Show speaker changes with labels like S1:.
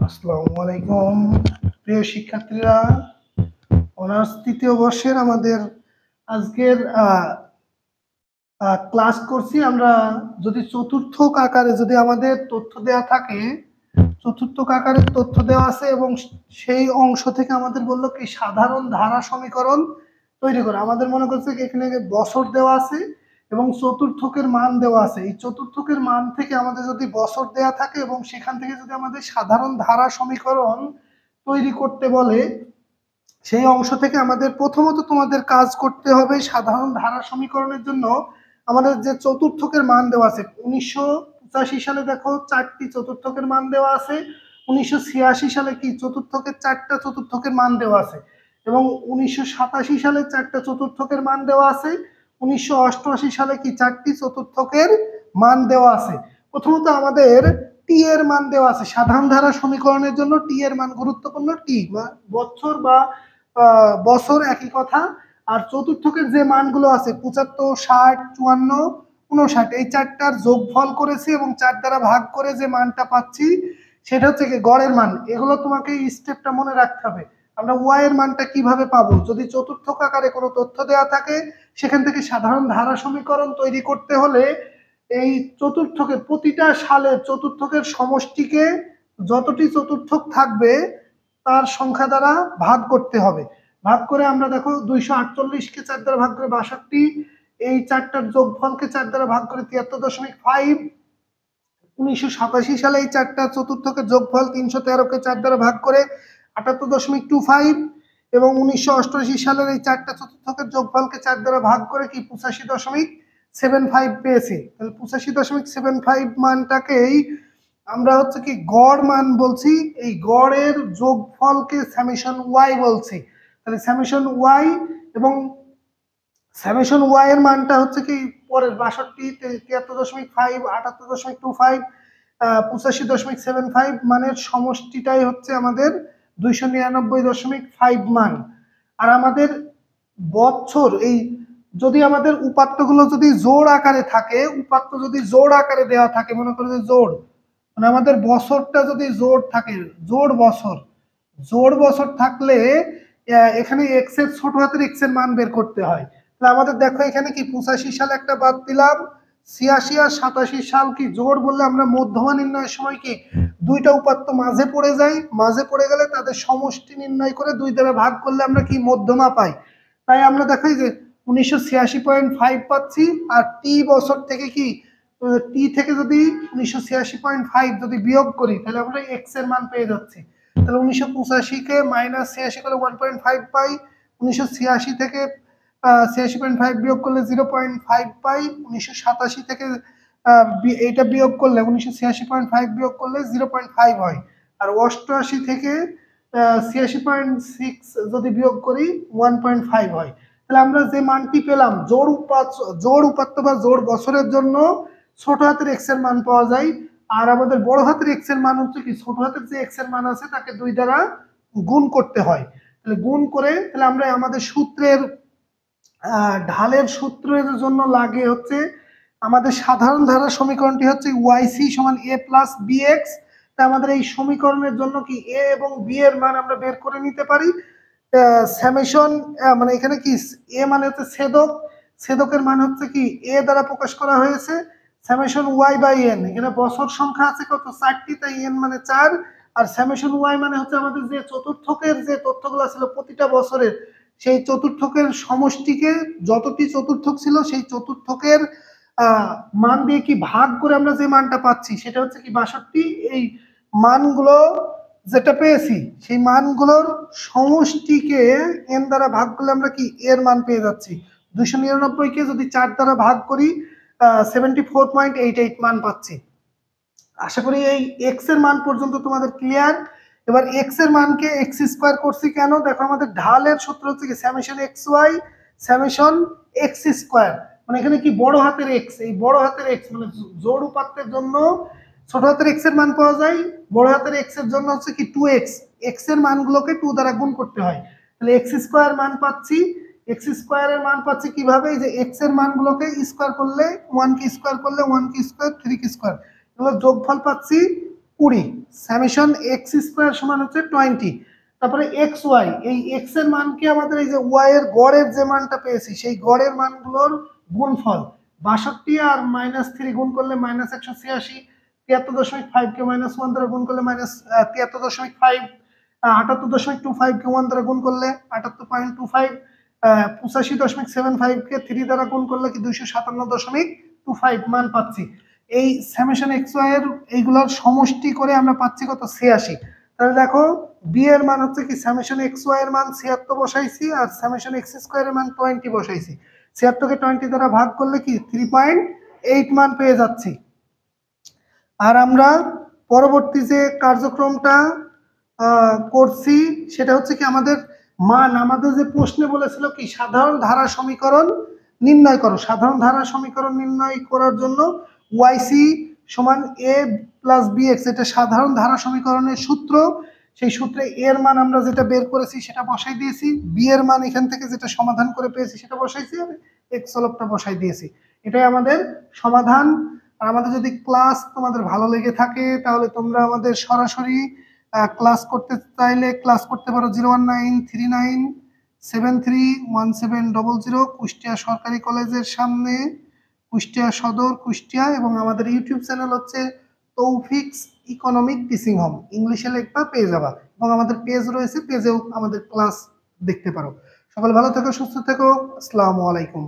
S1: আসসালামু আলাইকুম প্রিয় শিক্ষার্থীরা, অনার্স তৃতীয় বর্ষের আমাদের আজকের ক্লাস করছি আমরা। যদি চতুর্থক আকারে যদি আমাদের তথ্য দেওয়া থাকে, চতুর্থক আকারে তথ্য দেওয়া আছে এবং সেই অংশ থেকে আমাদের বললো কি সাধারণ ধারা সমীকরণ তৈরি করে। আমাদের মনে করছে কি এখানে বছর দেওয়া আছে এবং চতুর্থকের মান দেওয়া আছে। এই চতুর্থকের মান থেকে আমাদের যদি বছর দেওয়া থাকে এবং সেখান থেকে যদি আমাদের সাধারণ ধারা সমীকরণ তৈরি করতে বলে, সেই অংশ থেকে আমাদের প্রথমত তোমাদের কাজ করতে হবে সাধারণ ধারা সমীকরণের জন্য আমাদের যে চতুর্থকের মান দেওয়া আছে। 1985 সালে দেখো 4টি চতুর্থকের মান দেওয়া আছে। 1986 সালে কি চতুর্থকের 4টা চতুর্থকের মান দেওয়া আছে এবং 1987 সালে 4টা চতুর্থকের মান দেওয়া আছে। 1988 সালে কি 4টি চতুর্থকের মান দেওয়া আছে। প্রথমত আমাদের টি এর মান দেওয়া আছে। সাধারণ ধারা সমীকরণের জন্য টি এর মান গুরুত্বপূর্ণ। টি বছর বা বছর একই কথা। আর চতুর্থকের যে মানগুলো আছে 75, 60, 54, 59, এই চারটার যোগফল করেছি এবং 4 দ্বারা ভাগ করে যে মানটা পাচ্ছি সেটা হচ্ছে কি গড়ের মান। এগুলো তোমাকে এই স্টেপটা মনে রাখতে হবে। আমরা ওয়াই এর মানটা কিভাবে পাবো? যদি চতুর্থক আকারে কোনো তথ্য দেওয়া থাকে সেখান থেকে সাধারণ ধারা সমীকরণ তৈরি করতে হলে এই চতুর্থকের প্রতিটা সালে চতুর্থকের সমষ্টিকে যতটি চতুর্থক থাকবে তার সংখ্যা দ্বারা ভাগ করতে হবে। ভাগ করে আমরা দেখো 248কে 4 দ্বারা ভাগ করে 62, এই চারটার যোগফলকে 4 দ্বারা ভাগ করে 73.5। 1987 সালে এই চারটা চতুর্থকের যোগফল 313কে 4 দ্বারা ভাগ করে 78.25 এবং 1988 সালের এই চারটা চতুর্থকের যোগফলকে 4 দ্বারা ভাগ করে কি 85.75 পেয়েছি। তাহলে 85.75 মানটাকেই আমরা হচ্ছে কি গড় মান বলছি। এই গড়ের যোগফলকে সামেশন ওয়াই বলছি। তাহলে সামেশন ওয়াই এবং সামেশন ওয়াই এর মানটা হচ্ছে কি পরের 62, 73.5, 78.25, 85.75 মানের সমষ্টিটাই হচ্ছে আমাদের 299.5 মান। আর আমাদের বছর এই যদি আমাদের উপাত্তগুলো যদি জোড় আকারে থাকে, উপাত্ত যদি জোড় আকারে দেওয়া থাকে, মনে করো যে জোড় মানে আমাদের বছরটা যদি জোড় থাকে, জোড় বছর থাকলে এখানে এক্স এর ছোট হাতের এক্স এর মান বের করতে হয়। তাহলে আমাদের দেখো এখানে কি 85 সাল একটা বাদ দিলাম, 86 আর 87 সাল কি জোড় বললে আমরা মধ্যমা নির্ণয়ের সময় কি দুইটা উপাত্ত মাঝে পড়ে যায়, মাঝে পড়ে গেলে তাদের সমষ্টি নির্ণয় করে 2 দ্বারা ভাগ করলে আমরা কি মধ্যমা পাই। তাই আমরা দেখাই যে 1986.5 পাচ্ছি। আর টি বছর থেকে কি টি থেকে যদি 1986.5 যদি বিয়োগ করি তাহলে আমরা এক্স এর মান পেয়ে যাচ্ছি। তাহলে 1985কে -86 করে 1.5 পাই। 1986 থেকে 86.5 বিয়োগ করলে 0.5 পাই। 1987 থেকে এইটা বিয়োগ করলে 1986.5 বিয়োগ করলে 0.5 হয়। আর 88 থেকে 86.6 যদি বিয়োগ করি 1.5 হয়। তাহলে আমরা যে মানটি পেলাম জোড় উপাত্ত বা জোড় বছরের জন্য ছোট হাতের এক্স এর মান পাওয়া যায়। আর আমাদের বড় হাতের এক্স এর মান হচ্ছে কি ছোট হাতের যে এক্স এর মান আছে তাকে 2 দ্বারা গুণ করতে হয়। তাহলে গুণ করে তাহলে আমরা আমাদের সূত্রের ঢালের সূত্রের জন্য লাগে হচ্ছে আমাদের সাধারণ ধারা সমীকরণটি হচ্ছে ওয়াইসি সমান এ প্লাস বি এক্স। তা আমাদের এই সমীকরণের জন্য কি এ এবং বি এর মান আমরা বের করে নিতে পারি। সামেশন মানে এখানে কি এ মানে হচ্ছে ছেদক, ছেদকের মান হচ্ছে কি এ দ্বারা প্রকাশ করা হয়েছে। সামেশন ওয়াই বাই এন, এখানে বছর সংখ্যা আছে কত 4টি, তাই এন মানে 4। আর সামেশন ওয়াই মানে হচ্ছে আমাদের যে চতুর্থকের যে তথ্যগুলো ছিল প্রতিটা বছরের সেই চতুর্থকের সমষ্টিকে যতটি চতুর্থক ছিল সেই চতুর্থকের মান দিয়ে কি ভাগ করে আমরা যে মানটা পাচ্ছি সেটা হচ্ছে কি 62। এই মানগুলো যেটা পেয়েছি সেই মানগুলোর সমষ্টিকে এন দ্বারা ভাগ করলে আমরা কি এর মান পেয়ে যাচ্ছি। 299কে যদি 4 দ্বারা ভাগ করি 74.88 মান পাচ্ছি। আশা করি এই এক্স এর মান পর্যন্ত তোমাদের ক্লিয়ার। এবার এক্স এর মানকে এক্স স্কোয়ার করছি কেন, দেখো আমাদের ঢালের সূত্র হচ্ছে কি summation X Y summation X square. মানে এখানে কি বড় হাতের এক্স, এই বড় হাতের এক্স মানে জোড় উপাত্তের জন্য ছোট হাতের এক্স এর মান পাওয়া যায়, বড় হাতের এক্স এর জন্য হচ্ছে কি 2x, এক্স এর মানগুলোকে 2 দ্বারা গুণ করতে হয়। তাহলে এক্স স্কোয়ার মান পাচ্ছি। এক্স স্কোয়ারের মান পাচ্ছি কিভাবে, যে এক্স এর মানগুলোকে স্কোয়ার করলে 1 কে স্কোয়ার করলে 1 কে স্কোয়ার 3 কে স্কোয়ার, এগুলো যোগফল পাচ্ছি 20, সামেশন এক্স স্কোয়ার সমান হচ্ছে 20। তারপরে এক্স ওয়াই, এই এক্স এর মানকে আমাদের এই যে ওয়াই এর গড়ের যে মানটা পেয়েছি সেই গড়ের মানগুলোর গুণফল 62 আর -3 গুণ করলে -186, 73.5 কে -1 দ্বারা গুণ করলে -73.5, 78.25 কে 1 দ্বারা গুণ করলে 78.25, 85.75 কে 3 দ্বারা গুণ করলে কি 257.25 মান পাচ্ছি। এই সামেশন এক্স ওয়াই এর এইগুলোর সমষ্টি করে আমরা পাচ্ছি কত 86। তাহলে দেখো বি এর মান হচ্ছে কি সামেশন এক্স ওয়াই এর মান 76 বসাইছি আর সামেশন এক্স স্কোয়ার এর মান 20 বসাইছি। 76 কে 20 দ্বারা ভাগ করলে কি 3.8 মান পেয়ে যাচ্ছি। আর আমরা পরবর্তী যে কার্যক্রমটা করছি সেটা হচ্ছে কি আমাদের আমাদের যে প্রশ্নে বলেছিল কি সাধারণ ধারা সমীকরণ নির্ণয় করো। সাধারণ ধারা সমীকরণ নির্ণয় করার জন্য ওয়াইসি সমান এ প্লাস বি এক্স, এটা সাধারণ ধারা সমীকরণের সূত্র। সেই সূত্রে এর মান আমরা যেটা বের করেছি সেটা বসাই দিয়েছি, বি এর মান এখান থেকে যেটা সমাধান করে পেয়েছি সেটা বসাইছি, আর এক্স হলফটা বসাই দিয়েছি। এটাই আমাদের সমাধান। আর আমাদের যদি ক্লাস তোমাদের ভালো লেগে থাকে তাহলে তোমরা আমাদের সরাসরি ক্লাস করতে চাইলে ক্লাস করতে পারো 01939731700, কুষ্টিয়া সরকারি কলেজের সামনে, কুষ্টিয়া সদর, কুষ্টিয়া। এবং আমাদের ইউটিউব চ্যানেল হচ্ছে তৌফিকস ইকোনমিক টিচিং হোম, ইংলিশে লেখবা পেয়ে যাবা। এবং আমাদের পেজ রয়েছে, পেজেও আমাদের ক্লাস দেখতে পারো। সকলে ভালো থেকো, সুস্থ থেকো, আসসালামু আলাইকুম।